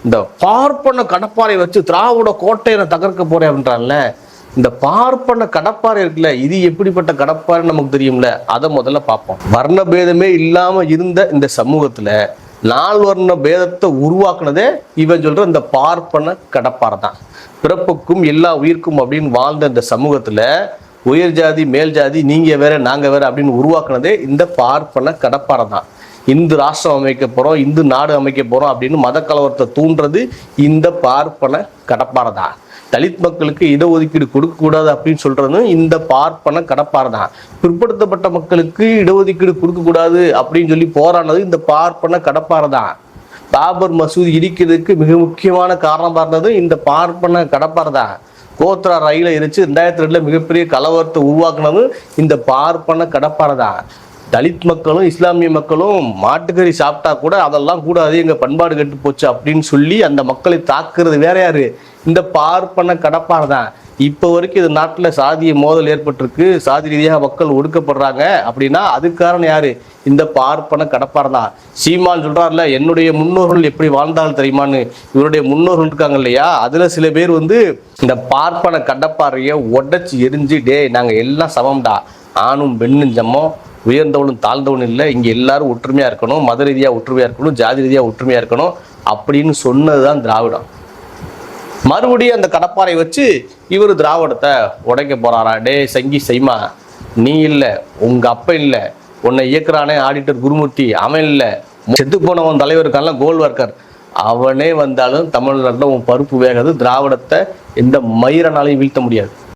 இந்த பார்ப்பன கடப்பாறை வச்சு திராவிட கோட்டையை தகர்க்க போறேன் அப்படின்றான்ல. இந்த பார்ப்பன கடப்பாறை இருக்குல்ல, இது எப்படிப்பட்ட கடப்பாறை நமக்கு தெரியும்ல. அதை முதல்ல பார்ப்போம். வர்ண பேதமே இல்லாம இருந்த இந்த சமூகத்துல நால்வர்ண பேதத்தை உருவாக்குனதே இவன் சொல்ற இந்த பார்ப்பன கடப்பாறை தான். பிறப்புக்கும் எல்லா உயிர்க்கும் அப்படின்னு வாழ்ந்த இந்த சமூகத்துல உயர் ஜாதி மேல் ஜாதி நீங்க வேற நாங்க வேற அப்படின்னு உருவாக்குனதே இந்த பார்ப்பன கடப்பாறை தான். இந்து ராஷ்டிரம் அமைக்க போறோம், இந்து நாடு அமைக்க போறோம் அப்படின்னு மத கலவரத்தை தூண்டுறது இந்த பார்ப்பன கடப்பாறை தான். தலித் மக்களுக்கு இடஒதுக்கீடு கொடுக்க கூடாது அப்படின்னு சொல்றதும் இந்த பார்ப்பன கடப்பாறை தான். பிற்படுத்தப்பட்ட மக்களுக்கு இடஒதுக்கீடு கொடுக்க கூடாது அப்படின்னு சொல்லி போராடினது இந்த பார்ப்பன கடப்பாறை தான். பாபர் மசூதி இடிக்கிறதுக்கு மிக முக்கியமான காரணமா இருந்தது இந்த பார்ப்பன கடப்பாறை தான். கோத்ரா ரயிலை எரிச்சு 2002 மிகப்பெரிய கலவரத்தை உருவாக்குனதும் இந்த பார்ப்பன கடப்பாறை தான். தலித் மக்களும் இஸ்லாமிய மக்களும் மாட்டுக்கறி சாப்பிட்டா கூட அதெல்லாம் கூடாது, எங்க பண்பாடு கெட்டு போச்சு அப்படின்னு சொல்லி அந்த மக்களை தாக்குறது வேற யாரு? இந்த பார்ப்பன கடப்பாறை தான். இப்போ வரைக்கும் இது நாட்டில் சாதிய மோதல் ஏற்பட்டிருக்கு, சாதி ரீதியாக மக்கள் ஒடுக்கப்படுறாங்க அப்படின்னா அதுக்கு காரணம் யாரு? இந்த பார்ப்பன கடப்பாறை தான். சீமான் சொல்றாருல, என்னுடைய முன்னோர்கள் எப்படி வாழ்ந்தாலும் தெரியுமான்னு. இவருடைய முன்னோர்கள் இருக்காங்க இல்லையா, அதுல சில பேர் இந்த பார்ப்பன கடப்பாறையை உடைச்சு எரிஞ்சு, டே நாங்க எல்லாம் சமம்டா, ஆணும் பெண்ணும் சமம், உயர்ந்தவனும் தாழ்ந்தவனும் இல்லை, இங்க எல்லாரும் ஒற்றுமையா இருக்கணும், மத ரீதியா ஒற்றுமையா இருக்கணும், ஜாதி ரீதியா ஒற்றுமையா இருக்கணும் அப்படின்னு சொன்னதுதான் திராவிடம். மறுபடியும் அந்த கடப்பாறை வச்சு இவர் திராவிடத்தை உடைக்க போறாரா? டே சங்கி செய்மா, நீ இல்லை, உங்க அப்ப இல்லை, உன்னை இயக்குறானே ஆடிட்டர் குருமூர்த்தி அவன் இல்லை, செத்து போனவன் தலைவர் இருக்கான்ல கோல்வார்கர், அவனே வந்தாலும் தமிழ்நாட்டில் உன் பருப்பு வேகாது. திராவிடத்தை எந்த மயிரனாலையும் வீழ்த்த முடியாது.